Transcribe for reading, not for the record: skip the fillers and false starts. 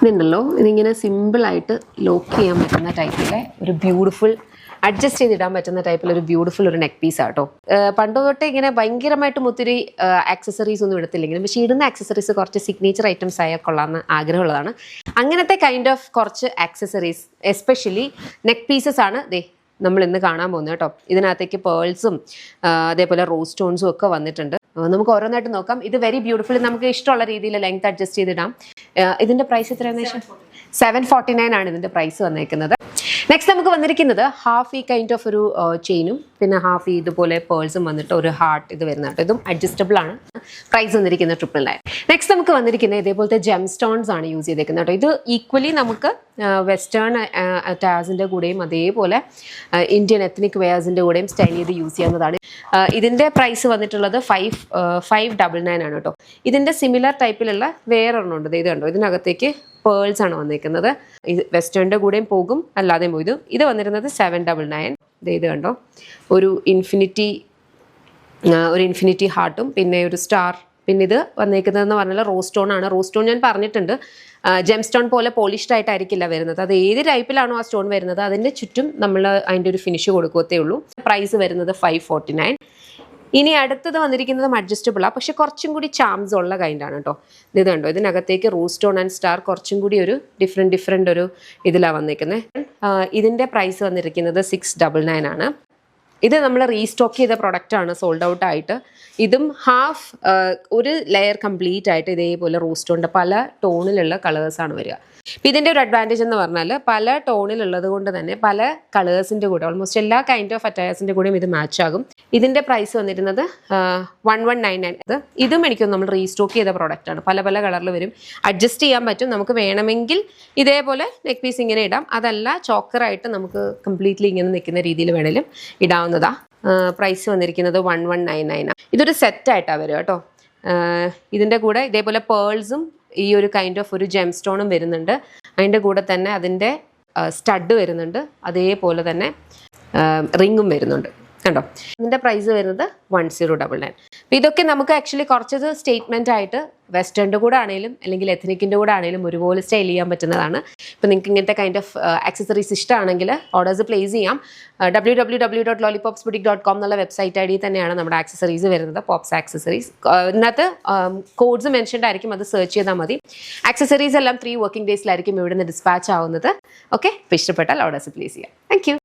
ഇതുണ്ടല്ലോ, ഇതിങ്ങനെ സിമ്പിളായിട്ട് ലോക്ക് ചെയ്യാൻ പറ്റുന്ന ടൈപ്പിലെ ഒരു ബ്യൂട്ടിഫുൾ, അഡ്ജസ്റ്റ് ചെയ്തിടാൻ പറ്റുന്ന ടൈപ്പിൽ ഒരു ബ്യൂട്ടിഫുൾ ഒരു നെക്ക് പീസ് ആട്ടോ. പണ്ട് തൊട്ടേ ഇങ്ങനെ ഭയങ്കരമായിട്ടും ഒത്തിരി ആക്സസറീസ് ഒന്നും എടുത്തില്ലെങ്കിലും പക്ഷേ ഇടുന്ന ആക്സസറീസ് കുറച്ച് സിഗ്നേച്ചർ ഐറ്റംസ് ആയാൽ കൊള്ളാമെന്ന് ആഗ്രഹമുള്ളതാണ്. അങ്ങനത്തെ കൈൻഡ് ഓഫ് കുറച്ച് ആക്സസറീസ്, എസ്പെഷ്യലി നെക്ക് പീസസ് ആണ് നമ്മൾ ഇന്ന് കാണാൻ പോകുന്നത് കേട്ടോ. ഇതിനകത്തേക്ക് പേൾസും അതേപോലെ റോസ് സ്റ്റോൺസും ഒക്കെ വന്നിട്ടുണ്ട്. നമുക്ക് ഓരോന്നായിട്ട് നോക്കാം. ഇത് വെരി ബ്യൂട്ടിഫുൾ, നമുക്ക് ഇഷ്ടമുള്ള രീതിയിൽ ലെങ്ത് അഡ്ജസ്റ്റ് ചെയ്തിടാം. ഇതിന്റെ പ്രൈസ് എത്രയാണെന്ന് വെച്ചാൽ 749 ആണ് ഇതിന്റെ പ്രൈസ് വന്നേക്കുന്നത്. നെക്സ്റ്റ് നമുക്ക് വന്നിരിക്കുന്നത് ഹാഫ് ഈ കൈൻഡ് ഓഫ് ഒരു ചെയിനും പിന്നെ ഹാഫ് ഈ ഇതുപോലെ പേൾസും വന്നിട്ട് ഒരു ഹാർട്ട് ഇത് വരുന്ന കേട്ടോ. ഇതും അഡ്ജസ്റ്റബിൾ ആണ്. പ്രൈസ് വന്നിരിക്കുന്നത് 999. നെക്സ്റ്റ് നമുക്ക് വന്നിരിക്കുന്നത് ഇതേപോലത്തെ ജെം സ്റ്റോൺസ് ആണ് യൂസ് ചെയ്തേക്കുന്നത് കേട്ടോ. ഇത് ഈക്വലി നമുക്ക് വെസ്റ്റേൺ ടാസിൻ്റെ കൂടെയും അതേപോലെ ഇന്ത്യൻ എത്നിക് വെയേഴ്സിൻ്റെ കൂടെയും സ്റ്റൈൽ ചെയ്ത് യൂസ് ചെയ്യാവുന്നതാണ്. ഇതിൻ്റെ പ്രൈസ് വന്നിട്ടുള്ളത് 599 ആണ് കേട്ടോ. ഇതിൻ്റെ സിമിലർ ടൈപ്പിലുള്ള വേറൊരെണ്ണം ഉണ്ട്. ഇത് കണ്ടോ, ഇതിനകത്തേക്ക് പേൾസ് ആണ് വന്നിരിക്കുന്നത്. ഇത് വെസ്റ്റേണിൻ്റെ കൂടെയും പോകും, അല്ലാതെയും പോകും. ഇത് വന്നിരുന്നത് 799. ഇത് കണ്ടോ, ഒരു ഇൻഫിനിറ്റി ഹാർട്ടും പിന്നെ ഒരു സ്റ്റാർ. പിന്നെ ഇത് വന്നേക്കുന്നതെന്ന് പറഞ്ഞാൽ റോസ് സ്റ്റോൺ ആണ്. റോസ് സ്റ്റോൺ ഞാൻ പറഞ്ഞിട്ടുണ്ട്, ജെം സ്റ്റോൺ പോലെ പോളിഷ്ഡ് ആയിട്ടായിരിക്കില്ല വരുന്നത്. അത് ഏത് ടൈപ്പിലാണോ ആ സ്റ്റോൺ വരുന്നത് അതിൻ്റെ ചുറ്റും നമ്മൾ അതിൻ്റെ ഒരു ഫിനിഷ് കൊടുക്കത്തേ ഉള്ളൂ. പ്രൈസ് വരുന്നത് 549. ഇനി അടുത്തത് വന്നിരിക്കുന്നത് അഡ്ജസ്റ്റബിളാണ്, പക്ഷെ കുറച്ചും കൂടി ചാംസ് ഉള്ള കൈൻഡാണ് കേട്ടോ. ഇത് കണ്ടോ, ഇതിനകത്തേക്ക് റോസ് സ്റ്റോൺ ആൻഡ് സ്റ്റാർ കുറച്ചും കൂടി ഒരു ഡിഫറെൻറ്റ് ഒരു ഇതിലാണ് വന്നിരിക്കുന്നത്. ഇതിൻ്റെ പ്രൈസ് വന്നിരിക്കുന്നത് 699 ആണ്. ഇത് നമ്മൾ റീസ്റ്റോക്ക് ചെയ്ത പ്രൊഡക്റ്റാണ്, സോൾഡ് ഔട്ട് ആയിട്ട്. ഇതും ഹാഫ് ഒരു ലെയർ കംപ്ലീറ്റ് ആയിട്ട് ഇതേപോലെ റോസ് സ്റ്റോണിൻ്റെ പല ടോണിലുള്ള കളേഴ്സാണ് വരിക. ഇപ്പം ഇതിൻ്റെ ഒരു അഡ്വാൻറ്റേജ് എന്ന് പറഞ്ഞാൽ പല ടോണിലുള്ളത് കൊണ്ട് തന്നെ പല കളേഴ്സിൻ്റെ കൂടെ ഓൾമോസ്റ്റ് എല്ലാ കൈൻഡ് ഓഫ് അറ്റയേഴ്സിൻ്റെ കൂടെയും ഇത് മാച്ച് ആകും. ഇതിൻ്റെ പ്രൈസ് വന്നിരുന്നത് 1199. ഇതും എനിക്കൊന്ന് നമ്മൾ റീസ്റ്റോക്ക് ചെയ്ത പ്രോഡക്റ്റാണ്. പല പല കളറിൽ വരും, അഡ്ജസ്റ്റ് ചെയ്യാൻ പറ്റും. നമുക്ക് വേണമെങ്കിൽ ഇതേപോലെ നെക്ക് പീസ് ഇങ്ങനെ ഇടാം, അതല്ല ചോക്കറായിട്ട് നമുക്ക് കംപ്ലീറ്റ്ലി ഇങ്ങനെ നിൽക്കുന്ന രീതിയിൽ വേണേലും ഇടാവുന്നതാ. പ്രൈസ് വന്നിരിക്കുന്നത് 1199. ഇതൊരു സെറ്റായിട്ടാണ് വരിക കേട്ടോ. ഇതിൻ്റെ കൂടെ ഇതേപോലെ പേൾസും ഈ ഒരു കൈൻഡ് ഓഫ് ഒരു ജെം സ്റ്റോണും വരുന്നുണ്ട്. അതിൻ്റെ കൂടെ തന്നെ അതിൻ്റെ സ്റ്റഡ് വരുന്നുണ്ട്, അതേപോലെ തന്നെ റിങ്ങും വരുന്നുണ്ട് കണ്ടോ. ഇതിൻ്റെ പ്രൈസ് വരുന്നത് 1099. അപ്പോൾ ഇതൊക്കെ നമുക്ക് ആക്ച്വലി കുറച്ചത് സ്റ്റേറ്റ്മെൻ്റ് ആയിട്ട് വെസ്റ്റേണിൻ്റെ കൂടെ ആണെങ്കിലും അല്ലെങ്കിൽ എത്നിക്കിൻ്റെ കൂടെ ആണെങ്കിലും ഒരുപോലെ സ്റ്റൈൽ ചെയ്യാൻ പറ്റുന്നതാണ്. ഇപ്പോൾ നിങ്ങൾക്ക് ഇങ്ങനത്തെ കൈൻഡ് ഓഫ് ആക്സസറീസ് ഇഷ്ടമാണെങ്കിൽ ഓർഡേഴ്സ് പ്ലേസ് ചെയ്യാം. www.lollipopsboutique.com എന്നുള്ള വെബ്സൈറ്റ് ഐ ഡി തന്നെയാണ് നമ്മുടെ ആക്സസറീസ് വരുന്നത്, പോപ്സ് ആക്സസറീസ്. ഇതിനകത്ത് കോഡ്സ് മെൻഷൻഡ് ആയിരിക്കും, അത് സെർച്ച് ചെയ്താൽ മതി. ആക്സസറീസ് എല്ലാം 3 വർക്കിംഗ് ഡേയ്സിലായിരിക്കും ഇവിടുന്ന് ഡിസ്പാച്ച് ആവുന്നത്. ഓക്കെ, അപ്പോൾ ഇഷ്ടപ്പെട്ടാൽ ഓർഡേഴ്സ് പ്ലേസ് ചെയ്യാം. Thank you.